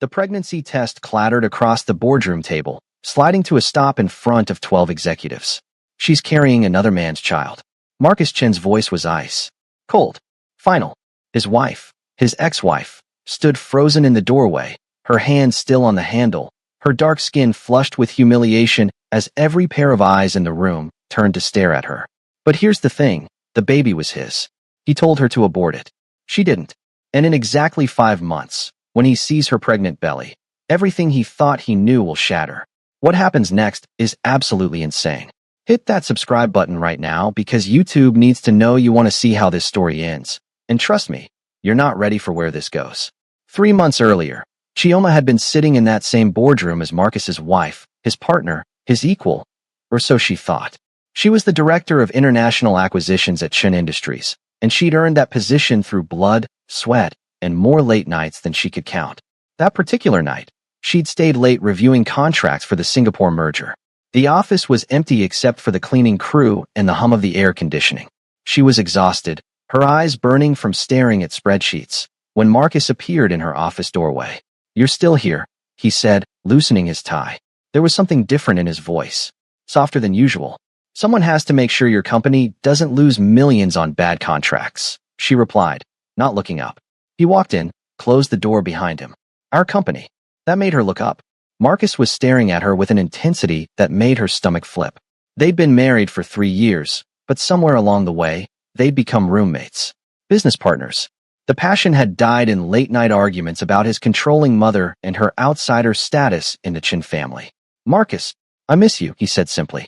The pregnancy test clattered across the boardroom table, sliding to a stop in front of 12 executives. She's carrying another man's child. Marcus Chen's voice was ice cold. Final. His wife, his ex-wife, stood frozen in the doorway, her hand still on the handle, her dark skin flushed with humiliation as every pair of eyes in the room turned to stare at her. But here's the thing, the baby was his. He told her to abort it. She didn't. And in exactly 5 months, when he sees her pregnant belly, everything he thought he knew will shatter. What happens next is absolutely insane. Hit that subscribe button right now because YouTube needs to know you want to see how this story ends. And trust me, you're not ready for where this goes. 3 months earlier, Chioma had been sitting in that same boardroom as Marcus's wife, his partner, his equal, or so she thought. She was the director of international acquisitions at Chen Industries, and she'd earned that position through blood, sweat, and more late nights than she could count. That particular night, she'd stayed late reviewing contracts for the Singapore merger. The office was empty except for the cleaning crew and the hum of the air conditioning. She was exhausted, her eyes burning from staring at spreadsheets, when Marcus appeared in her office doorway. "You're still here," he said, loosening his tie. There was something different in his voice, softer than usual. "Someone has to make sure your company doesn't lose millions on bad contracts," she replied, not looking up. He walked in, closed the door behind him. "Our company." That made her look up. Marcus was staring at her with an intensity that made her stomach flip. They'd been married for 3 years, but somewhere along the way, they'd become roommates, business partners. The passion had died in late-night arguments about his controlling mother and her outsider status in the Chin family. "Marcus, I miss you," he said simply.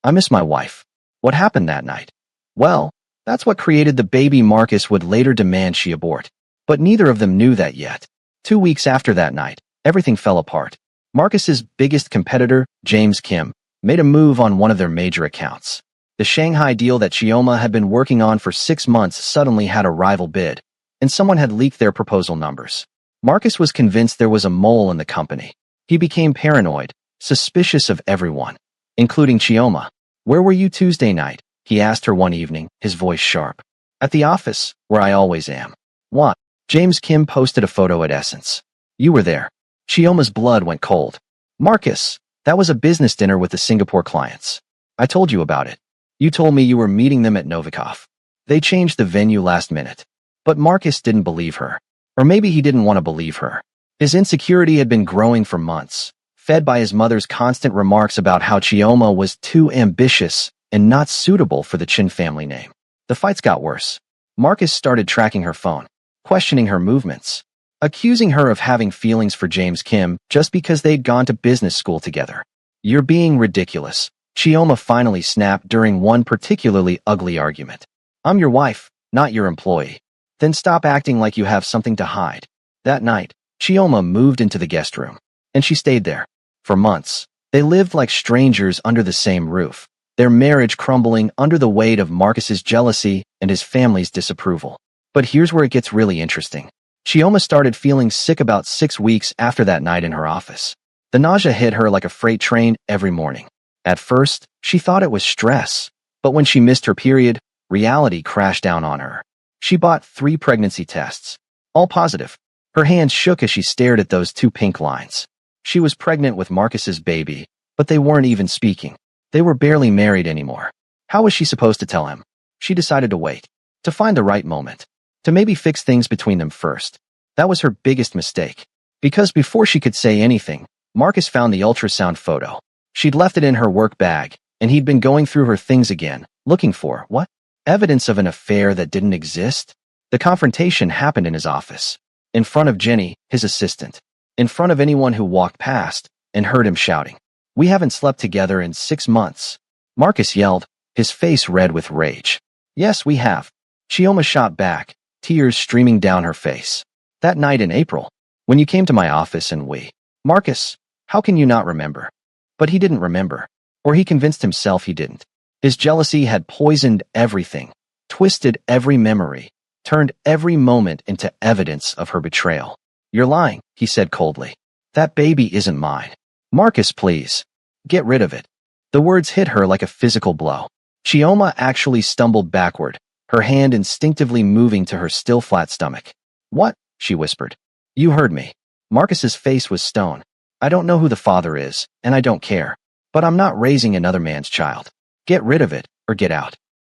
"I miss my wife." What happened that night? Well, that's what created the baby Marcus would later demand she abort. But neither of them knew that yet. 2 weeks after that night, everything fell apart. Marcus's biggest competitor, James Kim, made a move on one of their major accounts. The Shanghai deal that Chioma had been working on for 6 months suddenly had a rival bid, and someone had leaked their proposal numbers. Marcus was convinced there was a mole in the company. He became paranoid, suspicious of everyone, including Chioma. "Where were you Tuesday night?" he asked her one evening, his voice sharp. "At the office, where I always am." "What?" James Kim posted a photo at Essence. "You were there." Chioma's blood went cold. "Marcus, that was a business dinner with the Singapore clients. I told you about it. You told me you were meeting them at Novikov. They changed the venue last minute." But Marcus didn't believe her. Or maybe he didn't want to believe her. His insecurity had been growing for months, fed by his mother's constant remarks about how Chioma was too ambitious and not suitable for the Chin family name. The fights got worse. Marcus started tracking her phone, questioning her movements, accusing her of having feelings for James Kim just because they'd gone to business school together. "You're being ridiculous," Chioma finally snapped during one particularly ugly argument. "I'm your wife, not your employee. Then stop acting like you have something to hide." That night, Chioma moved into the guest room, and she stayed there. For months, they lived like strangers under the same roof, their marriage crumbling under the weight of Marcus's jealousy and his family's disapproval. But here's where it gets really interesting. Chioma started feeling sick about 6 weeks after that night in her office. The nausea hit her like a freight train every morning. At first, she thought it was stress, but when she missed her period, reality crashed down on her. She bought 3 pregnancy tests, all positive. Her hands shook as she stared at those 2 pink lines. She was pregnant with Marcus's baby, but they weren't even speaking. They were barely married anymore. How was she supposed to tell him? She decided to wait, to find the right moment, to maybe fix things between them first. That was her biggest mistake. Because before she could say anything, Marcus found the ultrasound photo. She'd left it in her work bag, and he'd been going through her things again, looking for, what? Evidence of an affair that didn't exist? The confrontation happened in his office, in front of Jenny, his assistant, in front of anyone who walked past, and heard him shouting, "We haven't slept together in 6 months." Marcus yelled, his face red with rage. "Yes, we have." Chioma shot back, tears streaming down her face. "That night in April, when you came to my office and we..." "Marcus, how can you not remember?" But he didn't remember. Or he convinced himself he didn't. His jealousy had poisoned everything, twisted every memory, turned every moment into evidence of her betrayal. "You're lying," he said coldly. "That baby isn't mine." "Marcus, please. Get rid of it." The words hit her like a physical blow. Chioma actually stumbled backward, her hand instinctively moving to her still flat stomach. "What?" she whispered. "You heard me." Marcus's face was stone. I don't know who the father is, and I don't care. But I'm not raising another man's child. Get rid of it, or get out.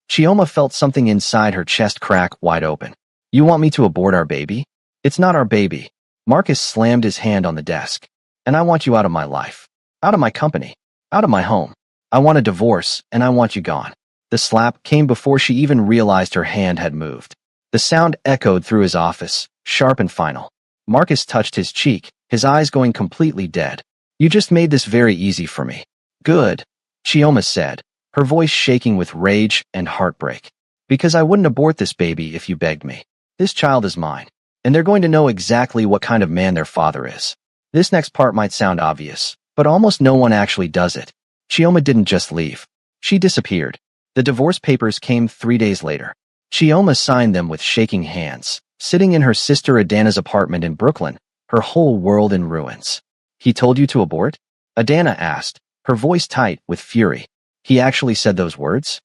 Chioma felt something inside her chest crack wide open. You want me to abort our baby? It's not our baby. Marcus slammed his hand on the desk. And I want you out of my life. Out of my company. Out of my home. I want a divorce, and I want you gone. The slap came before she even realized her hand had moved. The sound echoed through his office, sharp and final. Marcus touched his cheek, his eyes going completely dead. You just made this very easy for me. Good, Chioma said, her voice shaking with rage and heartbreak. Because I wouldn't abort this baby if you begged me. This child is mine, and they're going to know exactly what kind of man their father is. This next part might sound obvious, but almost no one actually does it. Chioma didn't just leave. She disappeared. The divorce papers came 3 days later. Chioma signed them with shaking hands, sitting in her sister Adana's apartment in Brooklyn, her whole world in ruins. He told you to abort? Adana asked, her voice tight with fury. He actually said those words?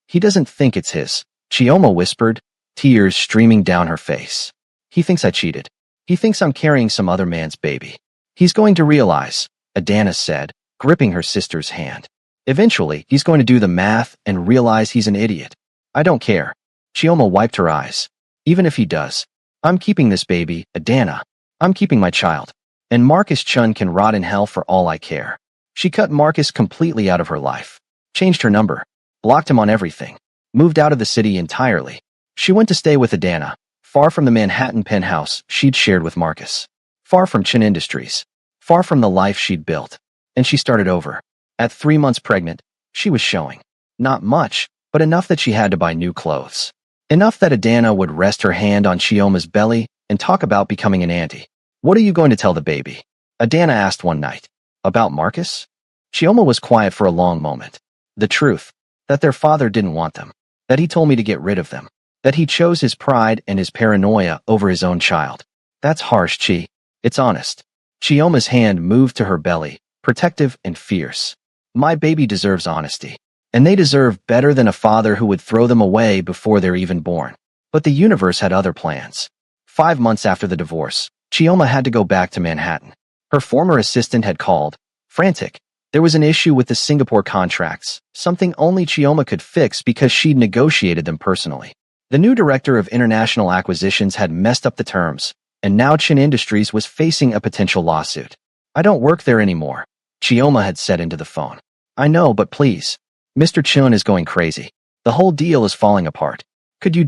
He doesn't think it's his, Chioma whispered, tears streaming down her face. He thinks I cheated. He thinks I'm carrying some other man's baby. He's going to realize, Adana said, gripping her sister's hand. Eventually, he's going to do the math and realize he's an idiot. I don't care. Chioma wiped her eyes. Even if he does, I'm keeping this baby, Adana. I'm keeping my child. And Marcus Chun can rot in hell for all I care. She cut Marcus completely out of her life. Changed her number. Blocked him on everything. Moved out of the city entirely. She went to stay with Adana, far from the Manhattan penthouse she'd shared with Marcus. Far from Chin Industries. Far from the life she'd built. And she started over. At 3 months pregnant, she was showing. Not much, but enough that she had to buy new clothes. Enough that Adana would rest her hand on Chioma's belly and talk about becoming an auntie. What are you going to tell the baby? Adana asked one night. About Marcus? Chioma was quiet for a long moment. The truth. That their father didn't want them. That he told me to get rid of them. That he chose his pride and his paranoia over his own child. That's harsh, Chi. It's honest. Chioma's hand moved to her belly, protective and fierce. My baby deserves honesty. And they deserve better than a father who would throw them away before they're even born. But the universe had other plans. 5 months after the divorce, Chioma had to go back to Manhattan. Her former assistant had called, frantic. There was an issue with the Singapore contracts, something only Chioma could fix because she'd negotiated them personally. The new director of international acquisitions had messed up the terms, and now Chin Industries was facing a potential lawsuit. I don't work there anymore, Chioma had said into the phone. I know, but please. Mr. Chun is going crazy. The whole deal is falling apart. Could you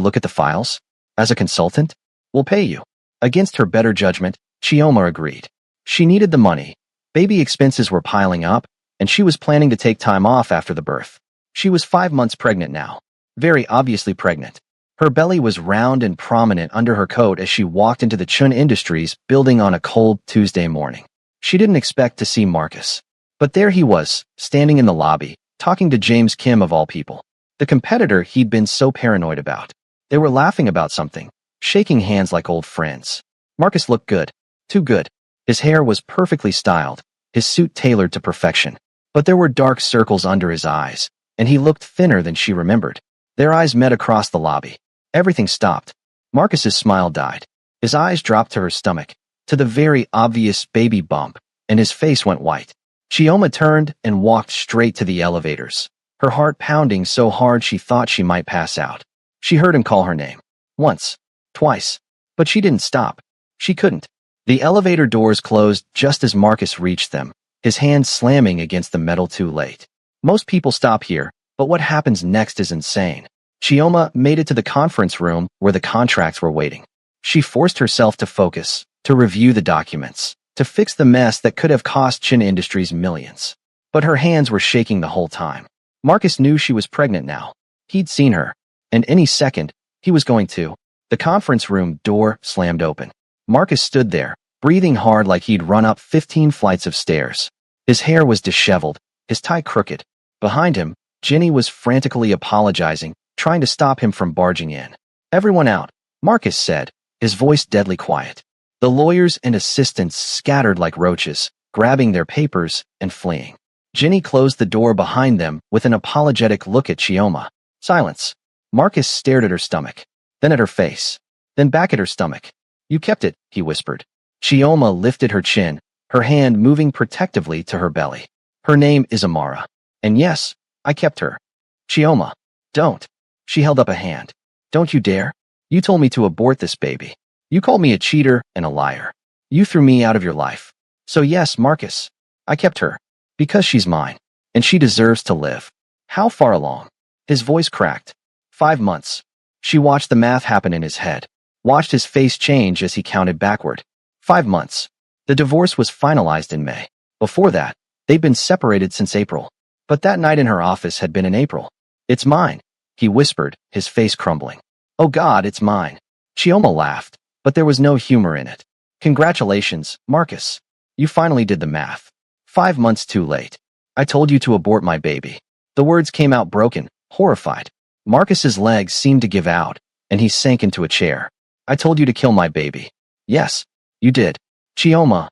look at the files? As a consultant? We'll pay you. Against her better judgment, Chioma agreed. She needed the money. Baby expenses were piling up, and she was planning to take time off after the birth. She was 5 months pregnant now. Very obviously pregnant. Her belly was round and prominent under her coat as she walked into the Chun Industries building on a cold Tuesday morning. She didn't expect to see Marcus. But there he was, standing in the lobby, talking to James Kim of all people. The competitor he'd been so paranoid about. They were laughing about something, shaking hands like old friends. Marcus looked good. Too good. His hair was perfectly styled, his suit tailored to perfection. But there were dark circles under his eyes, and he looked thinner than she remembered. Their eyes met across the lobby. Everything stopped. Marcus's smile died. His eyes dropped to her stomach, to the very obvious baby bump, and his face went white. Chioma turned and walked straight to the elevators, her heart pounding so hard she thought she might pass out. She heard him call her name. Once. Twice. But she didn't stop. She couldn't. The elevator doors closed just as Marcus reached them, his hand slamming against the metal too late. Most people stop here, but what happens next is insane. Chioma made it to the conference room where the contracts were waiting. She forced herself to focus, to review the documents, to fix the mess that could have cost Chin Industries millions. But her hands were shaking the whole time. Marcus knew she was pregnant now. He'd seen her, and any second, he was going to. The conference room door slammed open. Marcus stood there, breathing hard like he'd run up 15 flights of stairs. His hair was disheveled, his tie crooked. Behind him, Jenny was frantically apologizing, trying to stop him from barging in. Everyone out, Marcus said, his voice deadly quiet. The lawyers and assistants scattered like roaches, grabbing their papers and fleeing. Jenny closed the door behind them with an apologetic look at Chioma. Silence. Marcus stared at her stomach, then at her face, then back at her stomach. You kept it, he whispered. Chioma lifted her chin, her hand moving protectively to her belly. Her name is Amara. And yes, I kept her. Chioma, don't. She held up a hand. Don't you dare. You told me to abort this baby. You called me a cheater and a liar. You threw me out of your life. So yes, Marcus, I kept her. Because she's mine. And she deserves to live. How far along? His voice cracked. 5 months. She watched the math happen in his head. Watched his face change as he counted backward. 5 months. The divorce was finalized in May. Before that, they'd been separated since April. But that night in her office had been in April. It's mine, he whispered, his face crumbling. Oh God, it's mine. Chioma laughed, but there was no humor in it. Congratulations, Marcus. You finally did the math. 5 months too late. I told you to abort my baby. The words came out broken, horrified. Marcus's legs seemed to give out, and he sank into a chair. I told you to kill my baby. Yes, you did. Chioma.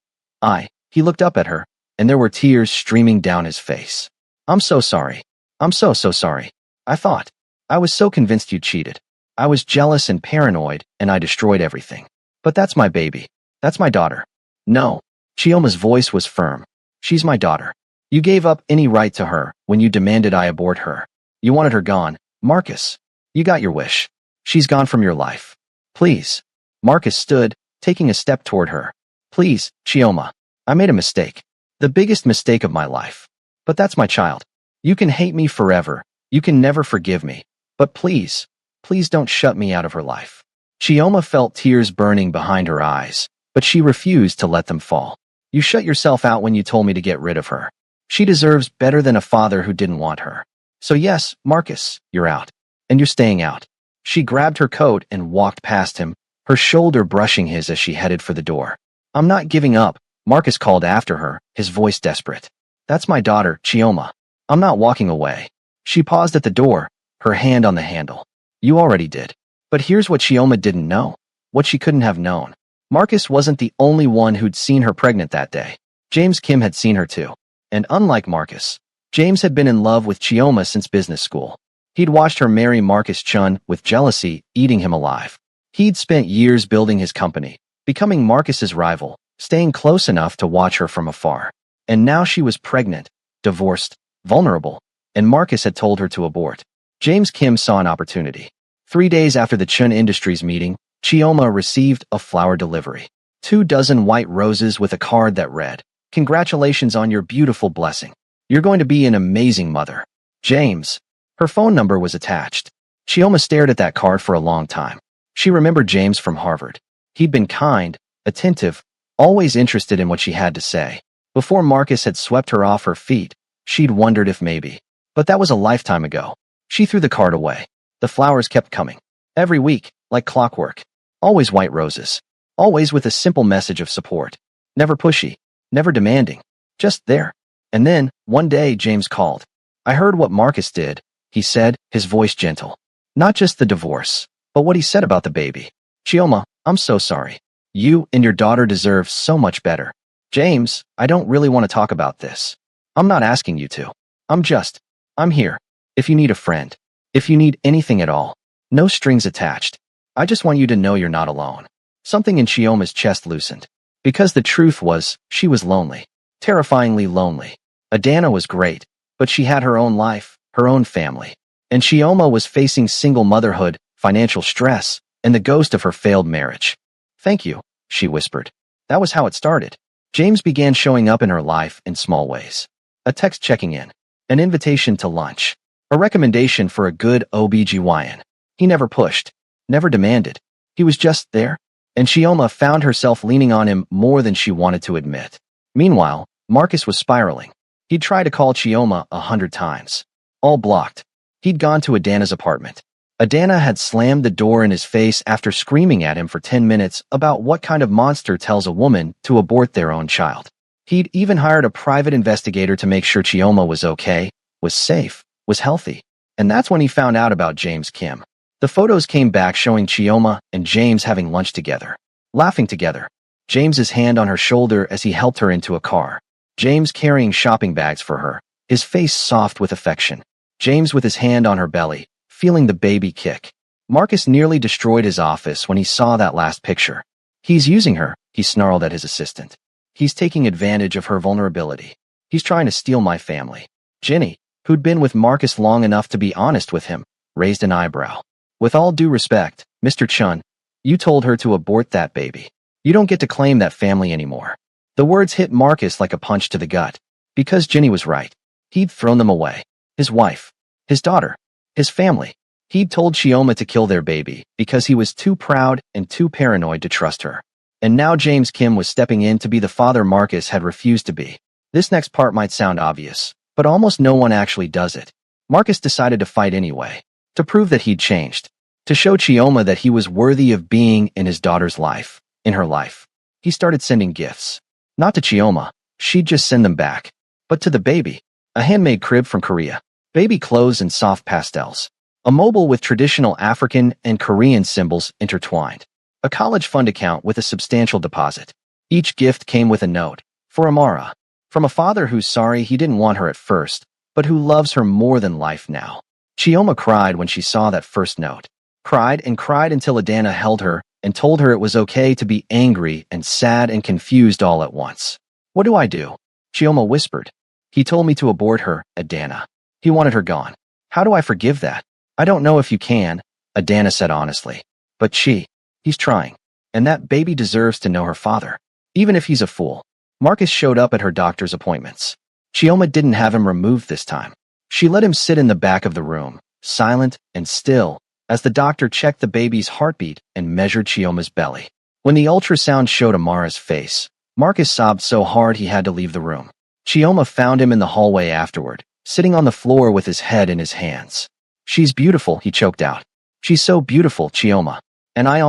He looked up at her, and there were tears streaming down his face. I'm so sorry. I'm so sorry. I was so convinced you cheated. I was jealous and paranoid, and I destroyed everything. But that's my baby. That's my daughter. No. Chioma's voice was firm. She's my daughter. You gave up any right to her when you demanded I abort her. You wanted her gone, Marcus. You got your wish. She's gone from your life. Please. Marcus stood, taking a step toward her. Please, Chioma. I made a mistake. The biggest mistake of my life. But that's my child. You can hate me forever. You can never forgive me. But please, please don't shut me out of her life. Chioma felt tears burning behind her eyes, but she refused to let them fall. You shut yourself out when you told me to get rid of her. She deserves better than a father who didn't want her. So yes, Marcus, you're out. And you're staying out. She grabbed her coat and walked past him, her shoulder brushing his as she headed for the door. I'm not giving up, Marcus called after her, his voice desperate. That's my daughter, Chioma. I'm not walking away. She paused at the door, her hand on the handle. You already did. But here's what Chioma didn't know. What she couldn't have known. Marcus wasn't the only one who'd seen her pregnant that day. James Kim had seen her too. And unlike Marcus, James had been in love with Chioma since business school. He'd watched her marry Marcus Chun with jealousy eating him alive. He'd spent years building his company, becoming Marcus's rival, staying close enough to watch her from afar. And now she was pregnant, divorced, vulnerable, and Marcus had told her to abort. James Kim saw an opportunity. 3 days after the Chun Industries meeting, Chioma received a flower delivery. 24 white roses with a card that read, "Congratulations on your beautiful blessing. You're going to be an amazing mother. James." Her phone number was attached. Chioma stared at that card for a long time. She remembered James from Harvard. He'd been kind, attentive, always interested in what she had to say. Before Marcus had swept her off her feet, she'd wondered if maybe. But that was a lifetime ago. She threw the card away. The flowers kept coming. Every week, like clockwork. Always white roses. Always with a simple message of support. Never pushy. Never demanding. Just there. And then, one day, James called. I heard what Marcus did, he said, his voice gentle. Not just the divorce, but what he said about the baby. Chioma, I'm so sorry. You and your daughter deserve so much better. James, I don't really want to talk about this. I'm not asking you to. I'm here. If you need a friend. If you need anything at all. No strings attached. I just want you to know you're not alone. Something in Chioma's chest loosened. Because the truth was, she was lonely. Terrifyingly lonely. Adana was great, but she had her own life, her own family. And Chioma was facing single motherhood, financial stress, and the ghost of her failed marriage. Thank you, she whispered. That was how it started. James began showing up in her life in small ways. A text checking in. An invitation to lunch. A recommendation for a good OBGYN. He never pushed. Never demanded. He was just there. And Chioma found herself leaning on him more than she wanted to admit. Meanwhile, Marcus was spiraling. He'd tried to call Chioma 100 times. All blocked. He'd gone to Adana's apartment. Adana had slammed the door in his face after screaming at him for 10 minutes about what kind of monster tells a woman to abort their own child. He'd even hired a private investigator to make sure Chioma was okay, was safe, was healthy. And that's when he found out about James Kim. The photos came back showing Chioma and James having lunch together, laughing together. James's hand on her shoulder as he helped her into a car. James carrying shopping bags for her, his face soft with affection. James with his hand on her belly, feeling the baby kick. Marcus nearly destroyed his office when he saw that last picture. He's using her, he snarled at his assistant. He's taking advantage of her vulnerability. He's trying to steal my family. Ginny, who'd been with Marcus long enough to be honest with him, raised an eyebrow. With all due respect, Mr. Chun, you told her to abort that baby. You don't get to claim that family anymore. The words hit Marcus like a punch to the gut. Because Ginny was right. He'd thrown them away. His wife. His daughter. His family. He'd told Chioma to kill their baby because he was too proud and too paranoid to trust her. And now James Kim was stepping in to be the father Marcus had refused to be. This next part might sound obvious, but almost no one actually does it. Marcus decided to fight anyway, to prove that he'd changed, to show Chioma that he was worthy of being in his daughter's life, in her life. He started sending gifts. Not to Chioma, she'd just send them back, but to the baby. A handmade crib from Korea, baby clothes and soft pastels, a mobile with traditional African and Korean symbols intertwined, a college fund account with a substantial deposit. Each gift came with a note, for Amara, from a father who's sorry he didn't want her at first, but who loves her more than life now. Chioma cried when she saw that first note. Cried and cried until Adana held her and told her it was okay to be angry and sad and confused all at once. What do I do? Chioma whispered. He told me to abort her, Adana. He wanted her gone. How do I forgive that? I don't know if you can, Adana said honestly. But he's trying. And that baby deserves to know her father. Even if he's a fool. Marcus showed up at her doctor's appointments. Chioma didn't have him removed this time. She let him sit in the back of the room, silent and still, as the doctor checked the baby's heartbeat and measured Chioma's belly. When the ultrasound showed Amara's face, Marcus sobbed so hard he had to leave the room. Chioma found him in the hallway afterward, sitting on the floor with his head in his hands. She's beautiful, he choked out. She's so beautiful, Chioma. And I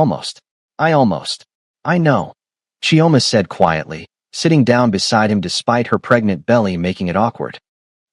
know, Chioma said quietly, sitting down beside him despite her pregnant belly making it awkward.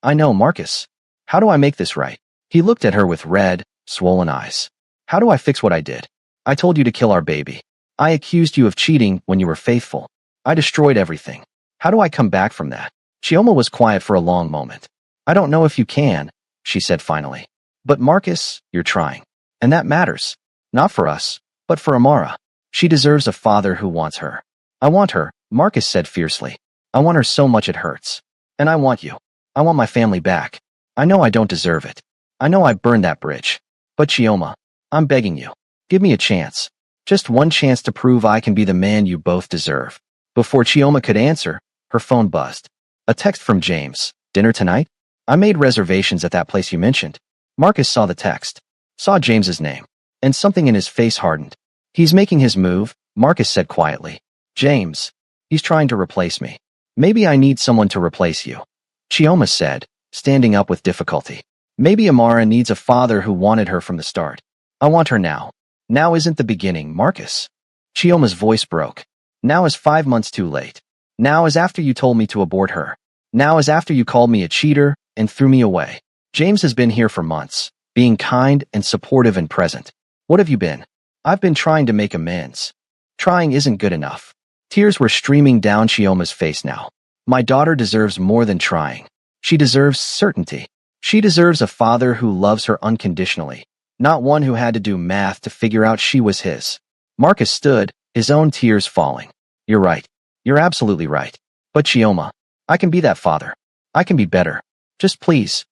I know, Marcus. How do I make this right? He looked at her with red, swollen eyes. How do I fix what I did? I told you to kill our baby. I accused you of cheating when you were faithful. I destroyed everything. How do I come back from that? Chioma was quiet for a long moment. I don't know if you can, she said finally. But Marcus, you're trying. And that matters. Not for us, but for Amara. She deserves a father who wants her. I want her, Marcus said fiercely. I want her so much it hurts. And I want you. I want my family back. I know I don't deserve it. I know I burned that bridge. But Chioma, I'm begging you. Give me a chance. Just one chance to prove I can be the man you both deserve. Before Chioma could answer, her phone buzzed. A text from James. Dinner tonight? I made reservations at that place you mentioned. Marcus saw the text. Saw James's name. And something in his face hardened. He's making his move, Marcus said quietly. James. He's trying to replace me. Maybe I need someone to replace you. Chioma said, standing up with difficulty. Maybe Amara needs a father who wanted her from the start. I want her now. Now isn't the beginning, Marcus. Chioma's voice broke. Now is 5 months too late. Now is after you told me to abort her. Now is after you called me a cheater and threw me away. James has been here for months, being kind and supportive and present. What have you been? I've been trying to make amends. Trying isn't good enough. Tears were streaming down Chioma's face now. My daughter deserves more than trying. She deserves certainty. She deserves a father who loves her unconditionally, not one who had to do math to figure out she was his. Marcus stood, his own tears falling. You're right. You're absolutely right. But Chioma, I can be that father. I can be better. Just please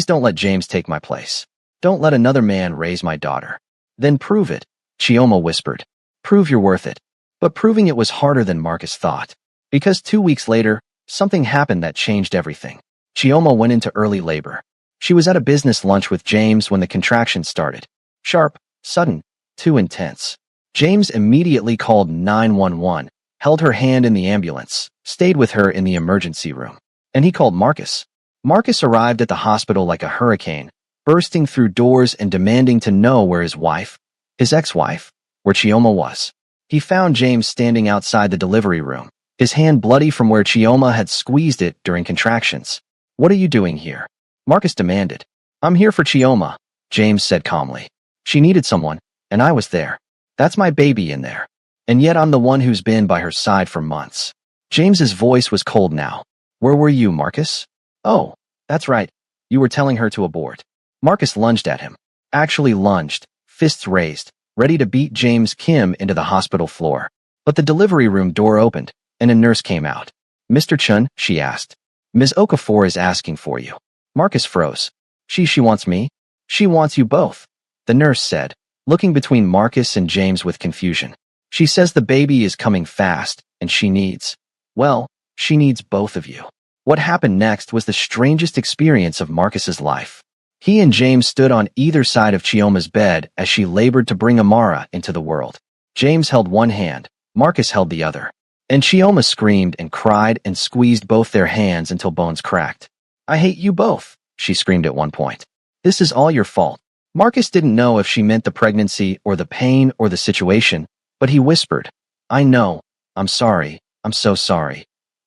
don't let James take my place. Don't let another man raise my daughter. Then prove it, Chioma whispered. Prove you're worth it. But proving it was harder than Marcus thought. Because 2 weeks later, something happened that changed everything. Chioma went into early labor. She was at a business lunch with James when the contractions started. Sharp, sudden, too intense. James immediately called 911, held her hand in the ambulance, stayed with her in the emergency room. And he called Marcus. Marcus arrived at the hospital like a hurricane, bursting through doors and demanding to know where his wife, his ex-wife, where Chioma was. He found James standing outside the delivery room, his hand bloody from where Chioma had squeezed it during contractions. What are you doing here? Marcus demanded. I'm here for Chioma, James said calmly. She needed someone, and I was there. That's my baby in there. And yet I'm the one who's been by her side for months. James's voice was cold now. Where were you, Marcus? Oh, that's right. You were telling her to abort. Marcus lunged at him. Actually lunged, fists raised, ready to beat James Kim into the hospital floor. But the delivery room door opened, and a nurse came out. "Mr. Chun," she asked. "Ms. Okafor is asking for you." Marcus froze. She wants me? She wants you both," the nurse said, looking between Marcus and James with confusion. "She says the baby is coming fast, and she needs both of you." What happened next was the strangest experience of Marcus's life. He and James stood on either side of Chioma's bed as she labored to bring Amara into the world. James held one hand, Marcus held the other. And Chioma screamed and cried and squeezed both their hands until bones cracked. "I hate you both," she screamed at one point. "This is all your fault." Marcus didn't know if she meant the pregnancy or the pain or the situation, but he whispered, "I know, I'm sorry, I'm so sorry,"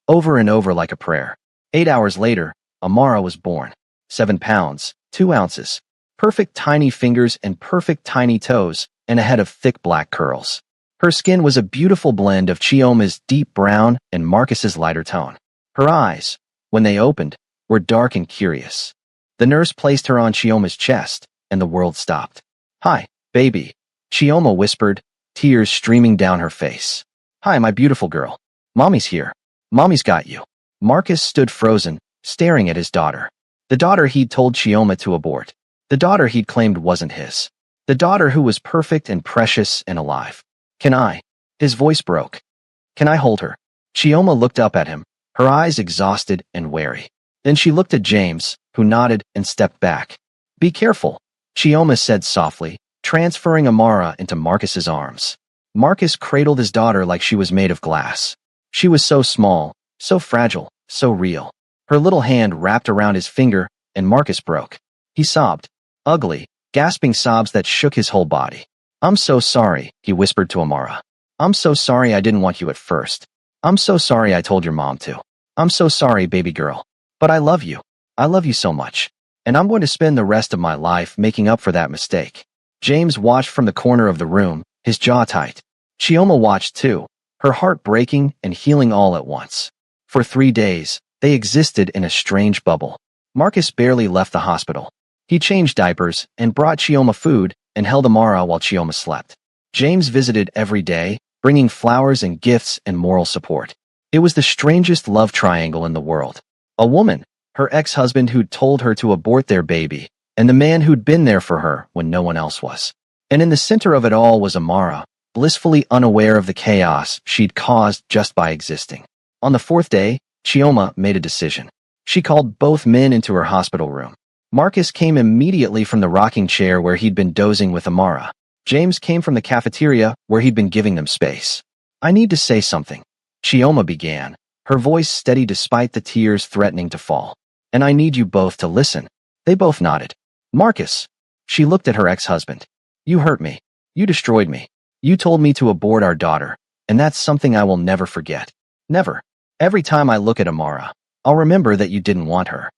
over and over like a prayer. 8 hours later, Amara was born. 7 pounds, 2 ounces, perfect tiny fingers and perfect tiny toes, and a head of thick black curls. Her skin was a beautiful blend of Chioma's deep brown and Marcus's lighter tone. Her eyes, when they opened, were dark and curious. The nurse placed her on Chioma's chest, and the world stopped. "Hi, baby," Chioma whispered, tears streaming down her face. "Hi, my beautiful girl. Mommy's here. Mommy's got you." Marcus stood frozen, staring at his daughter. The daughter he'd told Chioma to abort. The daughter he'd claimed wasn't his. The daughter who was perfect and precious and alive. "Can I?" His voice broke. "Can I hold her?" Chioma looked up at him, her eyes exhausted and wary. Then she looked at James, who nodded and stepped back. "Be careful," Chioma said softly, transferring Amara into Marcus's arms. Marcus cradled his daughter like she was made of glass. She was so small, so fragile, so real. Her little hand wrapped around his finger, and Marcus broke. He sobbed. Ugly, gasping sobs that shook his whole body. "I'm so sorry," he whispered to Amara. "I'm so sorry I didn't want you at first. I'm so sorry I told your mom to. I'm so sorry, baby girl. But I love you. I love you so much. And I'm going to spend the rest of my life making up for that mistake." James watched from the corner of the room, his jaw tight. Chioma watched too, her heart breaking and healing all at once. For 3 days, they existed in a strange bubble. Marcus barely left the hospital. He changed diapers and brought Chioma food and held Amara while Chioma slept. James visited every day, bringing flowers and gifts and moral support. It was the strangest love triangle in the world. A woman, her ex-husband who'd told her to abort their baby, and the man who'd been there for her when no one else was. And in the center of it all was Amara, blissfully unaware of the chaos she'd caused just by existing. On the 4th day, Chioma made a decision. She called both men into her hospital room. Marcus came immediately from the rocking chair where he'd been dozing with Amara. James came from the cafeteria where he'd been giving them space. "I need to say something," Chioma began, her voice steady despite the tears threatening to fall. "And I need you both to listen." They both nodded. "Marcus," she looked at her ex-husband. "You hurt me. You destroyed me. You told me to abort our daughter, and that's something I will never forget. Never. Every time I look at Amara, I'll remember that you didn't want her."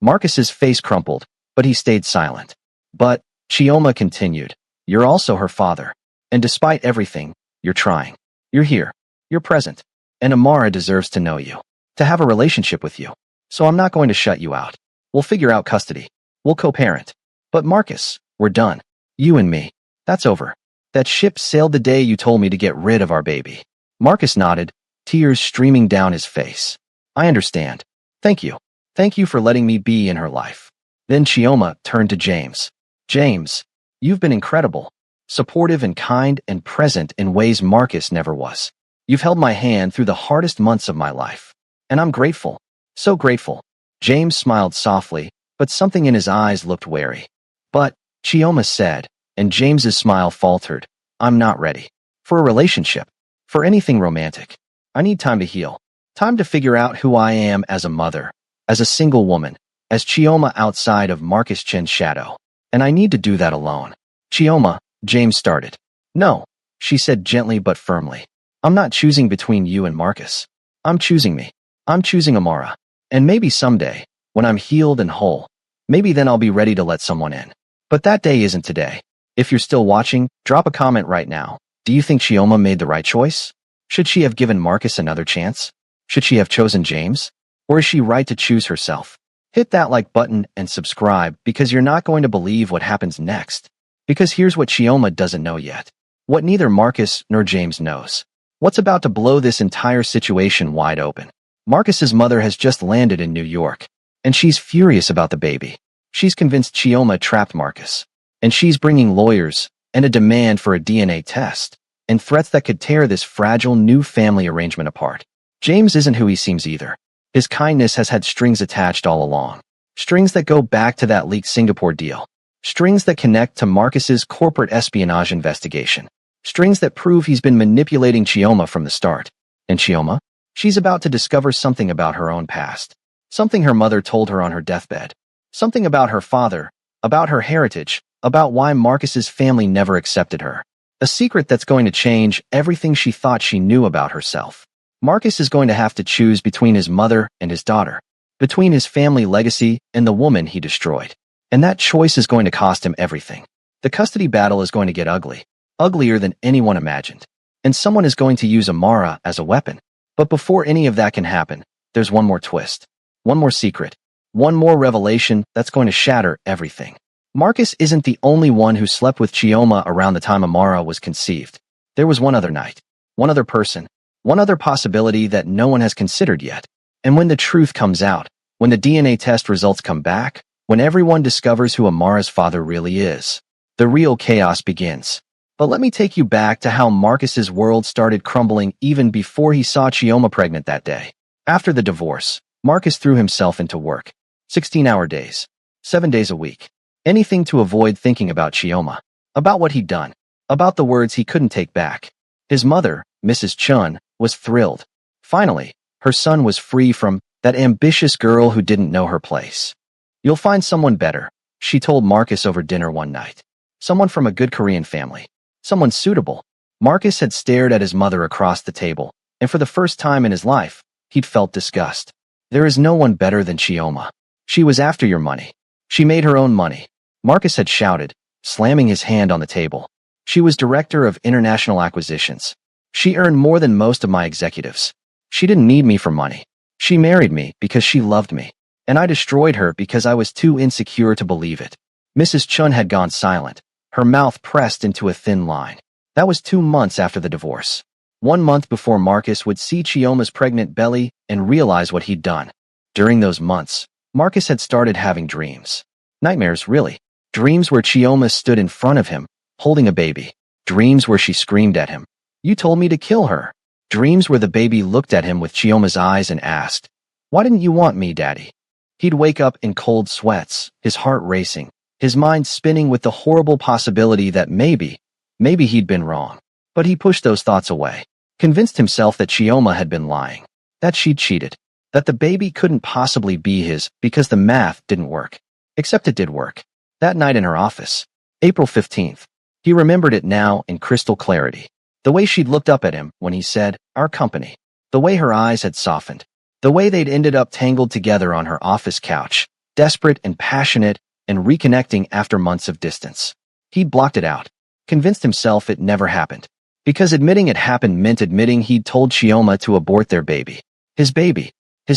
Marcus's face crumpled, but he stayed silent. "But," Chioma continued, "you're also her father. And despite everything, you're trying. You're here. You're present. And Amara deserves to know you. To have a relationship with you. So I'm not going to shut you out. We'll figure out custody. We'll co-parent. But Marcus, we're done. You and me. That's over. That ship sailed the day you told me to get rid of our baby." Marcus nodded, tears streaming down his face. "I understand. Thank you. Thank you for letting me be in her life." Then Chioma turned to James. "James, you've been incredible. Supportive and kind and present in ways Marcus never was. You've held my hand through the hardest months of my life. And I'm grateful. So grateful." James smiled softly, but something in his eyes looked wary. "But," Chioma said, and James's smile faltered, "I'm not ready. For a relationship. For anything romantic. I need time to heal. Time to figure out who I am as a mother, as a single woman, as Chioma outside of Marcus Chen's shadow. And I need to do that alone." "Chioma," James started. "No," she said gently but firmly. "I'm not choosing between you and Marcus. I'm choosing me. I'm choosing Amara. And maybe someday, when I'm healed and whole, maybe then I'll be ready to let someone in. But that day isn't today. If you're still watching, drop a comment right now. Do you think Chioma made the right choice? Should she have given Marcus another chance? Should she have chosen James? Or is she right to choose herself? Hit that like button and subscribe because you're not going to believe what happens next. Because here's what Chioma doesn't know yet. What neither Marcus nor James knows. What's about to blow this entire situation wide open? Marcus's mother has just landed in New York, and she's furious about the baby. She's convinced Chioma trapped Marcus, and she's bringing lawyers and a demand for a DNA test, and threats that could tear this fragile new family arrangement apart. James isn't who he seems either. His kindness has had strings attached all along. Strings that go back to that leaked Singapore deal. Strings that connect to Marcus's corporate espionage investigation. Strings that prove he's been manipulating Chioma from the start. And Chioma? She's about to discover something about her own past. Something her mother told her on her deathbed. Something about her father, about her heritage, about why Marcus's family never accepted her. A secret that's going to change everything she thought she knew about herself. Marcus is going to have to choose between his mother and his daughter, between his family legacy and the woman he destroyed. And that choice is going to cost him everything. The custody battle is going to get ugly, uglier than anyone imagined. And someone is going to use Amara as a weapon. But before any of that can happen, there's one more twist, one more secret, one more revelation that's going to shatter everything. Marcus isn't the only one who slept with Chioma around the time Amara was conceived. There was one other night, one other person, one other possibility that no one has considered yet. And when the truth comes out, when the DNA test results come back, when everyone discovers who Amara's father really is, the real chaos begins. But let me take you back to how Marcus's world started crumbling even before he saw Chioma pregnant that day. After the divorce, Marcus threw himself into work. 16-hour days. 7 days a week. Anything to avoid thinking about Chioma. About what he'd done. About the words he couldn't take back. His mother, Mrs. Chun, was thrilled. Finally, her son was free from that ambitious girl who didn't know her place. You'll find someone better, she told Marcus over dinner one night. Someone from a good Korean family. Someone suitable. Marcus had stared at his mother across the table, and for the first time in his life, he'd felt disgust. There is no one better than Chioma. She was after your money. She made her own money. Marcus had shouted, slamming his hand on the table. She was director of international acquisitions. She earned more than most of my executives. She didn't need me for money. She married me because she loved me. And I destroyed her because I was too insecure to believe it. Mrs. Chun had gone silent, her mouth pressed into a thin line. That was 2 months after the divorce. 1 month before Marcus would see Chioma's pregnant belly and realize what he'd done. During those months, Marcus had started having dreams. Nightmares, really. Dreams where Chioma stood in front of him, holding a baby. Dreams where she screamed at him, "You told me to kill her." Dreams where the baby looked at him with Chioma's eyes and asked, "Why didn't you want me, Daddy?" He'd wake up in cold sweats, his heart racing, his mind spinning with the horrible possibility that maybe he'd been wrong. But he pushed those thoughts away, convinced himself that Chioma had been lying, that she'd cheated, that the baby couldn't possibly be his because the math didn't work. Except it did work. That night in her office, April 15th, he remembered it now in crystal clarity. The way she'd looked up at him when he said, "Our company." The way her eyes had softened. The way they'd ended up tangled together on her office couch, desperate and passionate and reconnecting after months of distance. He'd blocked it out, convinced himself it never happened. Because admitting it happened meant admitting he'd told Chioma to abort their baby. His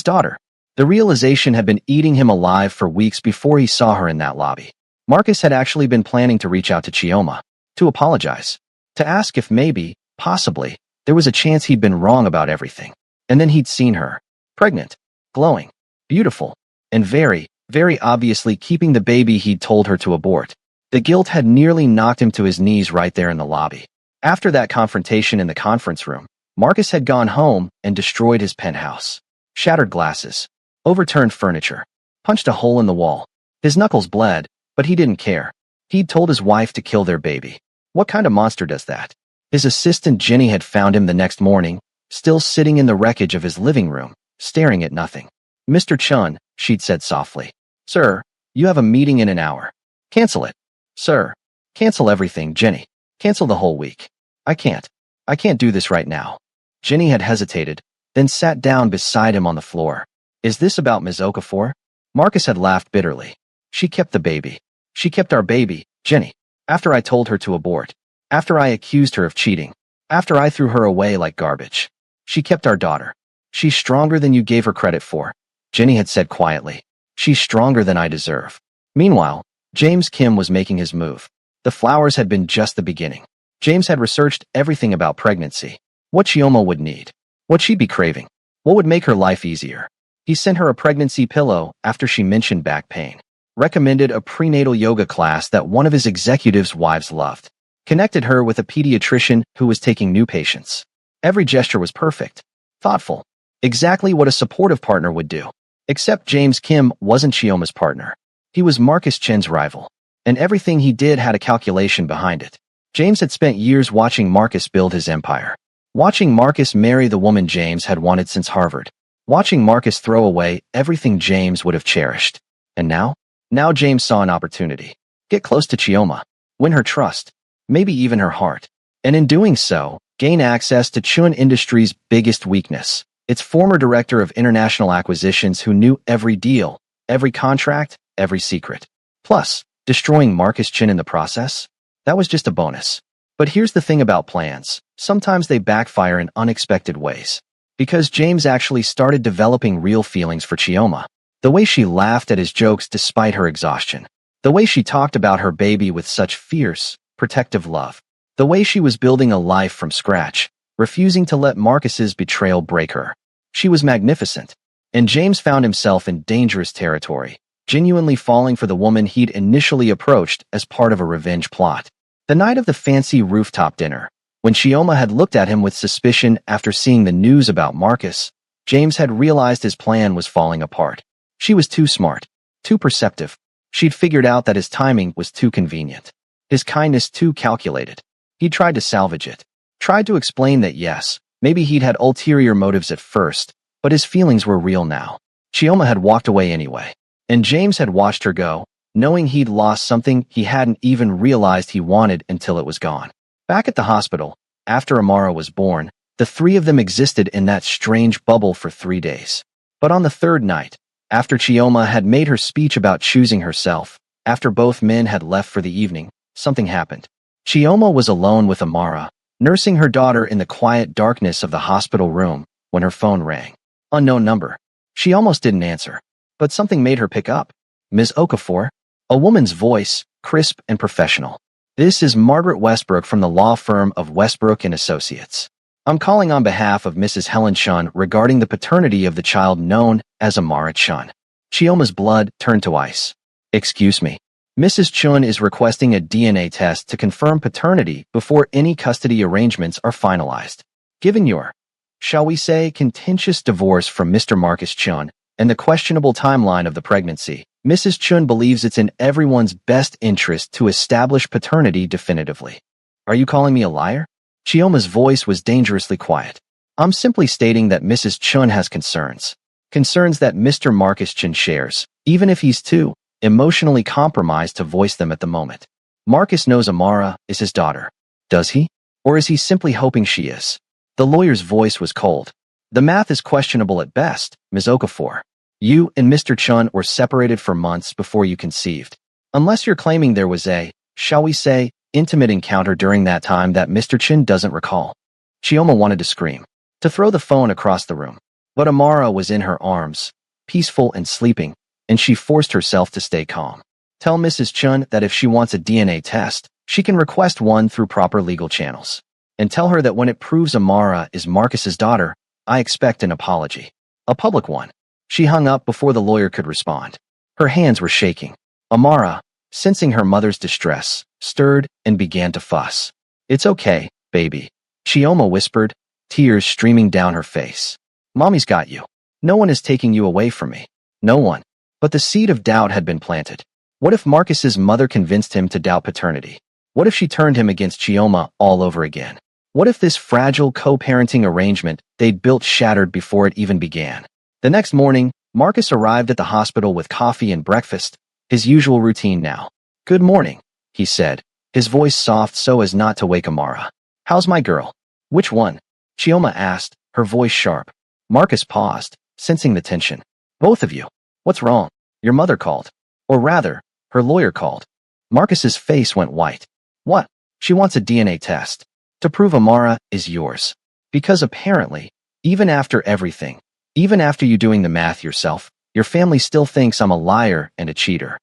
daughter. The realization had been eating him alive for weeks before he saw her in that lobby. Marcus had actually been planning to reach out to Chioma, to apologize, to ask if maybe, possibly, there was a chance he'd been wrong about everything. And then he'd seen her, pregnant, glowing, beautiful, and very, very obviously keeping the baby he'd told her to abort. The guilt had nearly knocked him to his knees right there in the lobby. After that confrontation in the conference room, Marcus had gone home and destroyed his penthouse. Shattered glasses, overturned furniture, punched a hole in the wall. His knuckles bled, but he didn't care. He'd told his wife to kill their baby. What kind of monster does that? His assistant Jenny had found him the next morning, still sitting in the wreckage of his living room, staring at nothing. "Mr. Chun," she'd said softly. "Sir, you have a meeting in an hour. Cancel it." "Sir." "Cancel everything, Jenny. Cancel the whole week." I can't do this right now." Jenny had hesitated, then sat down beside him on the floor. "Is this about Ms. Okafor?" Marcus had laughed bitterly. "She kept the baby. She kept our baby, Jenny. After I told her to abort. After I accused her of cheating. After I threw her away like garbage. She kept our daughter. She's stronger than you gave her credit for," Jenny had said quietly. "She's stronger than I deserve." Meanwhile, James Kim was making his move. The flowers had been just the beginning. James had researched everything about pregnancy. What Chioma would need. What she'd be craving. What would make her life easier. He sent her a pregnancy pillow after she mentioned back pain. Recommended a prenatal yoga class that one of his executives' wives loved. Connected her with a pediatrician who was taking new patients. Every gesture was perfect. Thoughtful. Exactly what a supportive partner would do. Except James Kim wasn't Chioma's partner. He was Marcus Chen's rival. And everything he did had a calculation behind it. James had spent years watching Marcus build his empire. Watching Marcus marry the woman James had wanted since Harvard. Watching Marcus throw away everything James would have cherished. And now? Now James saw an opportunity. Get close to Chioma. Win her trust. Maybe even her heart. And in doing so, gain access to Chun Industries' biggest weakness. Its former director of international acquisitions who knew every deal, every contract, every secret. Plus, destroying Marcus Chen in the process? That was just a bonus. But here's the thing about plans. Sometimes they backfire in unexpected ways. Because James actually started developing real feelings for Chioma. The way she laughed at his jokes despite her exhaustion. The way she talked about her baby with such fierce, protective love. The way she was building a life from scratch, refusing to let Marcus's betrayal break her. She was magnificent. And James found himself in dangerous territory, genuinely falling for the woman he'd initially approached as part of a revenge plot. The night of the fancy rooftop dinner, when Chioma had looked at him with suspicion after seeing the news about Marcus, James had realized his plan was falling apart. She was too smart, too perceptive. She'd figured out that his timing was too convenient. His kindness too calculated. He tried to salvage it. Tried to explain that yes, maybe he'd had ulterior motives at first, but his feelings were real now. Chioma had walked away anyway. And James had watched her go, knowing he'd lost something he hadn't even realized he wanted until it was gone. Back at the hospital, after Amara was born, the three of them existed in that strange bubble for 3 days. But on the third night, after Chioma had made her speech about choosing herself, after both men had left for the evening, something happened. Chioma was alone with Amara, nursing her daughter in the quiet darkness of the hospital room, when her phone rang. Unknown number. She almost didn't answer. But something made her pick up. Ms. Okafor? A woman's voice, crisp and professional. This is Margaret Westbrook from the law firm of Westbrook & Associates. I'm calling on behalf of Mrs. Helen Chun regarding the paternity of the child known as Amara Chun. Chioma's blood turned to ice. Excuse me. Mrs. Chun is requesting a DNA test to confirm paternity before any custody arrangements are finalized. Given your, shall we say, contentious divorce from Mr. Marcus Chun and the questionable timeline of the pregnancy, Mrs. Chun believes it's in everyone's best interest to establish paternity definitively. Are you calling me a liar? Chioma's voice was dangerously quiet. I'm simply stating that Mrs. Chun has concerns. Concerns that Mr. Marcus Chun shares, even if he's too emotionally compromised to voice them at the moment. Marcus knows Amara is his daughter. Does he? Or is he simply hoping she is? The lawyer's voice was cold. The math is questionable at best, Ms. Okafor. You and Mr. Chun were separated for months before you conceived. Unless you're claiming there was a, shall we say, intimate encounter during that time that Mr. Chun doesn't recall. Chioma wanted to scream, to throw the phone across the room. But Amara was in her arms, peaceful and sleeping, and she forced herself to stay calm. Tell Mrs. Chun that if she wants a DNA test, she can request one through proper legal channels. And tell her that when it proves Amara is Marcus's daughter, I expect an apology. A public one. She hung up before the lawyer could respond. Her hands were shaking. Amara, sensing her mother's distress, stirred and began to fuss. It's okay, baby. Chioma whispered, tears streaming down her face. Mommy's got you. No one is taking you away from me. No one. But the seed of doubt had been planted. What if Marcus's mother convinced him to doubt paternity? What if she turned him against Chioma all over again? What if this fragile co-parenting arrangement they'd built shattered before it even began? The next morning, Marcus arrived at the hospital with coffee and breakfast, his usual routine now. Good morning, he said, his voice soft so as not to wake Amara. How's my girl? Which one? Chioma asked, her voice sharp. Marcus paused, sensing the tension. Both of you. What's wrong? Your mother called. Or rather, her lawyer called. Marcus's face went white. What? She wants a DNA test. To prove Amara is yours. Because apparently, even after everything, even after you doing the math yourself, your family still thinks I'm a liar and a cheater.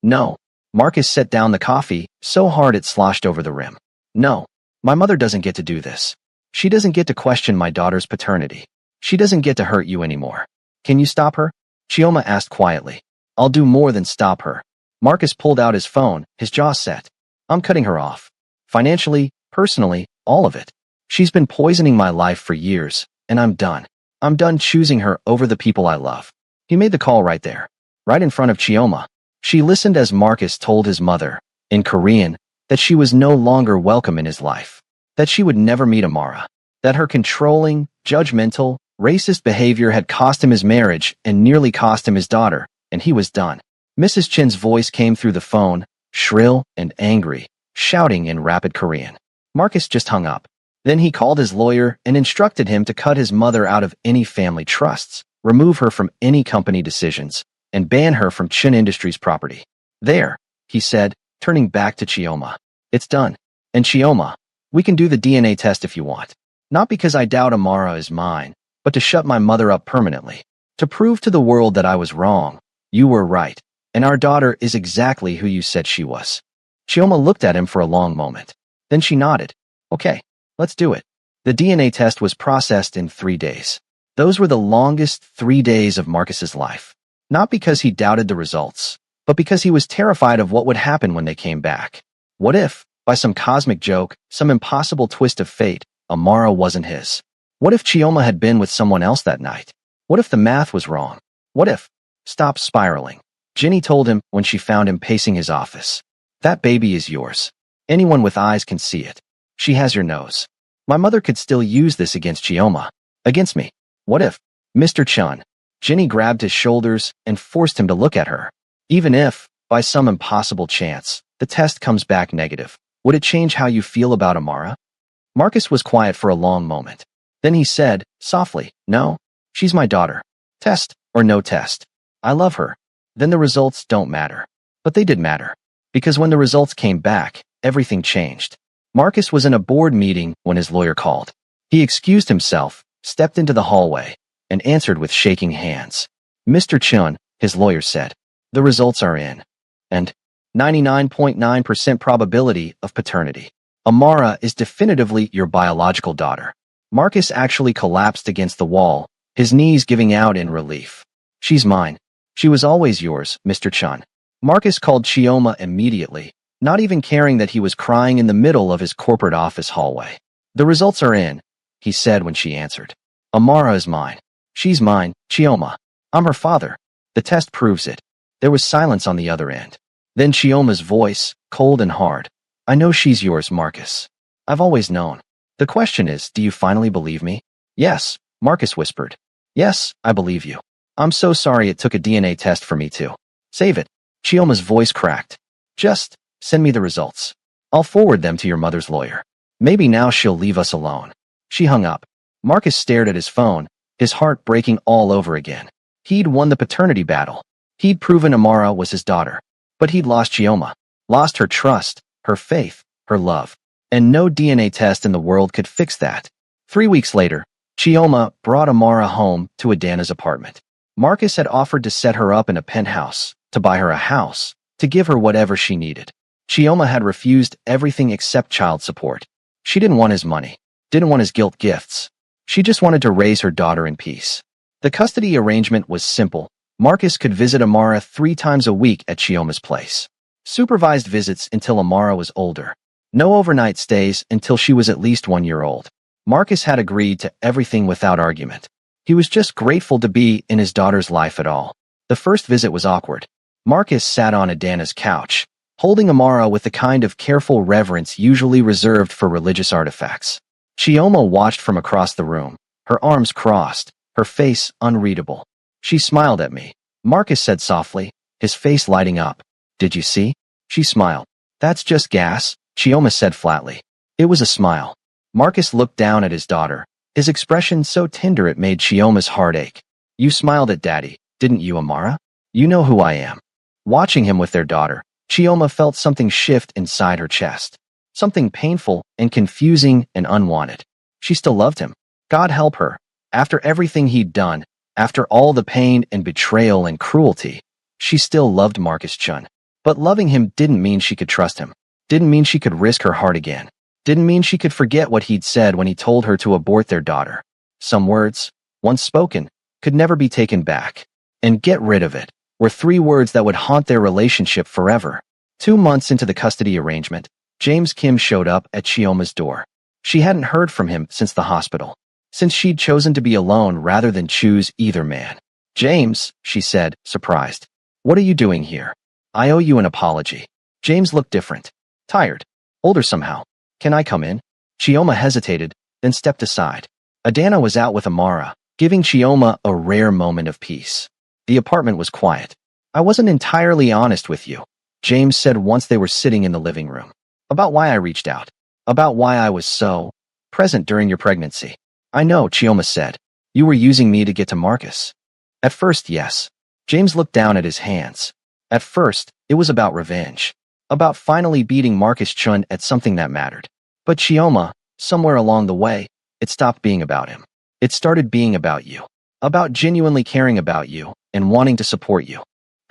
No. Marcus set down the coffee, so hard it sloshed over the rim. No. My mother doesn't get to do this. She doesn't get to question my daughter's paternity. She doesn't get to hurt you anymore. Can you stop her? Chioma asked quietly. I'll do more than stop her. Marcus pulled out his phone, his jaw set. I'm cutting her off. Financially, personally, all of it. She's been poisoning my life for years, and I'm done. I'm done choosing her over the people I love. He made the call right there, right in front of Chioma. She listened as Marcus told his mother, in Korean, that she was no longer welcome in his life, that she would never meet Amara, that her controlling, judgmental, racist behavior had cost him his marriage and nearly cost him his daughter, and he was done. Mrs. Chin's voice came through the phone, shrill and angry, shouting in rapid Korean. Marcus just hung up. Then he called his lawyer and instructed him to cut his mother out of any family trusts, remove her from any company decisions, and ban her from Chin Industries property. There, he said, turning back to Chioma. It's done. And Chioma, we can do the DNA test if you want. Not because I doubt Amara is mine, but to shut my mother up permanently. To prove to the world that I was wrong. You were right. And our daughter is exactly who you said she was. Chioma looked at him for a long moment. Then she nodded. Okay, let's do it. The DNA test was processed in 3 days. Those were the longest 3 days of Marcus's life. Not because he doubted the results, but because he was terrified of what would happen when they came back. What if, by some cosmic joke, some impossible twist of fate, Amara wasn't his? What if Chioma had been with someone else that night? What if the math was wrong? What if? Stop spiraling. Ginny told him when she found him pacing his office. That baby is yours. Anyone with eyes can see it. She has your nose. My mother could still use this against Chioma. Against me. What if? Mr. Chun. Ginny grabbed his shoulders and forced him to look at her. Even if, by some impossible chance, the test comes back negative, would it change how you feel about Amara? Marcus was quiet for a long moment. Then he said, softly, no, she's my daughter. Test or no test. I love her. Then the results don't matter. But they did matter. Because when the results came back, everything changed. Marcus was in a board meeting when his lawyer called. He excused himself, stepped into the hallway, and answered with shaking hands. Mr. Chun, his lawyer said, the results are in. And 99.9% probability of paternity. Amara is definitively your biological daughter. Marcus actually collapsed against the wall, his knees giving out in relief. She's mine. She was always yours, Mr. Chun. Marcus called Chioma immediately, not even caring that he was crying in the middle of his corporate office hallway. The results are in, he said when she answered. Amara is mine. She's mine, Chioma. I'm her father. The test proves it. There was silence on the other end. Then Chioma's voice, cold and hard. I know she's yours, Marcus. I've always known. The question is, do you finally believe me? Yes, Marcus whispered. Yes, I believe you. I'm so sorry it took a DNA test for me to save it. Chioma's voice cracked. Just send me the results. I'll forward them to your mother's lawyer. Maybe now she'll leave us alone. She hung up. Marcus stared at his phone, his heart breaking all over again. He'd won the paternity battle. He'd proven Amara was his daughter. But he'd lost Chioma. Lost her trust, her faith, her love. And no DNA test in the world could fix that. 3 weeks later, Chioma brought Amara home to Adana's apartment. Marcus had offered to set her up in a penthouse, to buy her a house, to give her whatever she needed. Chioma had refused everything except child support. She didn't want his money, didn't want his guilt gifts. She just wanted to raise her daughter in peace. The custody arrangement was simple. Marcus could visit Amara 3 times a week at Chioma's place. Supervised visits until Amara was older. No overnight stays until she was at least 1 year old. Marcus had agreed to everything without argument. He was just grateful to be in his daughter's life at all. The first visit was awkward. Marcus sat on Adana's couch, holding Amara with the kind of careful reverence usually reserved for religious artifacts. Chioma watched from across the room, her arms crossed, her face unreadable. She smiled at me. Marcus said softly, his face lighting up. Did you see? She smiled. That's just gas, Chioma said flatly. It was a smile. Marcus looked down at his daughter, his expression so tender it made Chioma's heart ache. You smiled at Daddy, didn't you, Amara? You know who I am. Watching him with their daughter, Chioma felt something shift inside her chest. Something painful and confusing and unwanted. She still loved him. God help her. After everything he'd done, after all the pain and betrayal and cruelty, she still loved Marcus Chun. But loving him didn't mean she could trust him. Didn't mean she could risk her heart again. didn't mean she could forget what he'd said when he told her to abort their daughter. Some words, once spoken, could never be taken back. And get rid of it were 3 words that would haunt their relationship forever. 2 months into the custody arrangement, James Kim showed up at Chioma's door. She hadn't heard from him since the hospital, since she'd chosen to be alone rather than choose either man. "James," she said, surprised. "What are you doing here? I owe you an apology." James looked different. Tired. Older somehow. "Can I come in?" Chioma hesitated, then stepped aside. Adana was out with Amara, giving Chioma a rare moment of peace. The apartment was quiet. "I wasn't entirely honest with you," James said once they were sitting in the living room. "About why I reached out. About why I was so present during your pregnancy." "I know," Chioma said. "You were using me to get to Marcus." "At first, yes." James looked down at his hands. "At first, it was about revenge. About finally beating Marcus Chun at something that mattered. But Chioma, somewhere along the way, it stopped being about him. It started being about you. About genuinely caring about you and wanting to support you.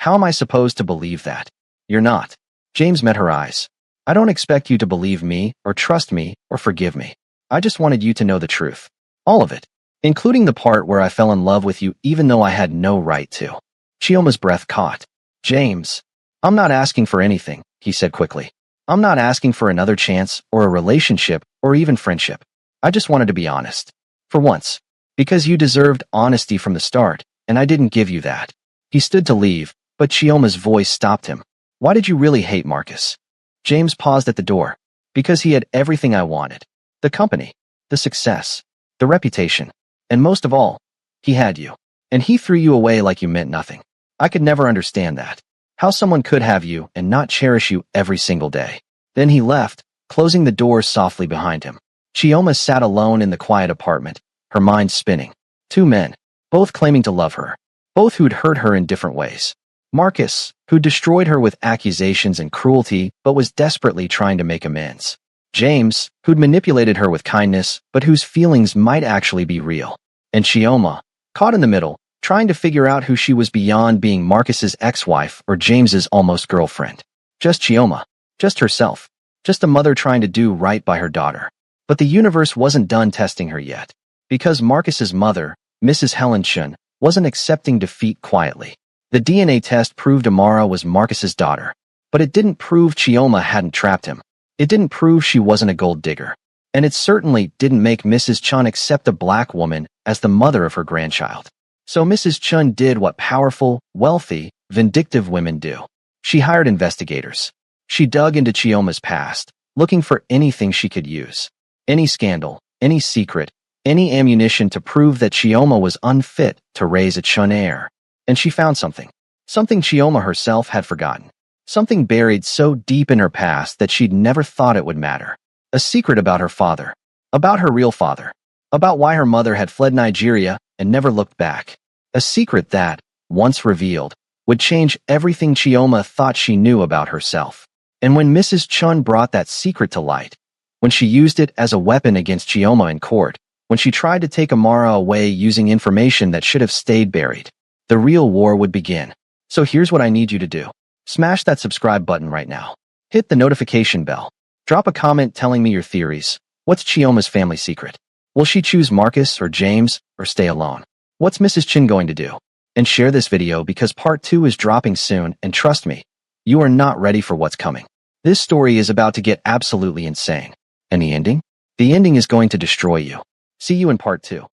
How am I supposed to believe that? You're not." James met her eyes. "I don't expect you to believe me or trust me or forgive me. I just wanted you to know the truth. All of it. Including the part where I fell in love with you even though I had no right to." Chioma's breath caught. "James, I'm not asking for anything," he said quickly. "I'm not asking for another chance or a relationship or even friendship. I just wanted to be honest. For once. Because you deserved honesty from the start, and I didn't give you that." He stood to leave, but Chioma's voice stopped him. "Why did you really hate Marcus?" James paused at the door. "Because he had everything I wanted. The company, the success, the reputation, and most of all, he had you. And he threw you away like you meant nothing. I could never understand that. How someone could have you and not cherish you every single day." Then he left, closing the door softly behind him. Chioma sat alone in the quiet apartment, her mind spinning. 2 men, both claiming to love her. Both who'd hurt her in different ways. Marcus, who destroyed her with accusations and cruelty but was desperately trying to make amends. James, who'd manipulated her with kindness but whose feelings might actually be real. And Chioma, caught in the middle, trying to figure out who she was beyond being Marcus's ex-wife or James's almost girlfriend. Just Chioma. Just herself. Just a mother trying to do right by her daughter. But the universe wasn't done testing her yet. Because Marcus's mother, Mrs. Helen Chun, wasn't accepting defeat quietly. The DNA test proved Amara was Marcus's daughter. But it didn't prove Chioma hadn't trapped him. It didn't prove she wasn't a gold digger. And it certainly didn't make Mrs. Chun accept a black woman as the mother of her grandchild. So Mrs. Chun did what powerful, wealthy, vindictive women do. She hired investigators. She dug into Chioma's past, looking for anything she could use. Any scandal, any secret, any ammunition to prove that Chioma was unfit to raise a Chun heir. And she found something. Something Chioma herself had forgotten. Something buried so deep in her past that she'd never thought it would matter. A secret about her father. About her real father. About why her mother had fled Nigeria and never looked back. A secret that, once revealed, would change everything Chioma thought she knew about herself. And when Mrs. Chun brought that secret to light, when she used it as a weapon against Chioma in court, when she tried to take Amara away using information that should have stayed buried, the real war would begin. So here's what I need you to do. Smash that subscribe button right now. Hit the notification bell. Drop a comment telling me your theories. What's Chioma's family secret? Will she choose Marcus or James or stay alone? What's Mrs. Chin going to do? And share this video because part 2 is dropping soon, and trust me, you are not ready for what's coming. This story is about to get absolutely insane. And the ending? The ending is going to destroy you. See you in part 2.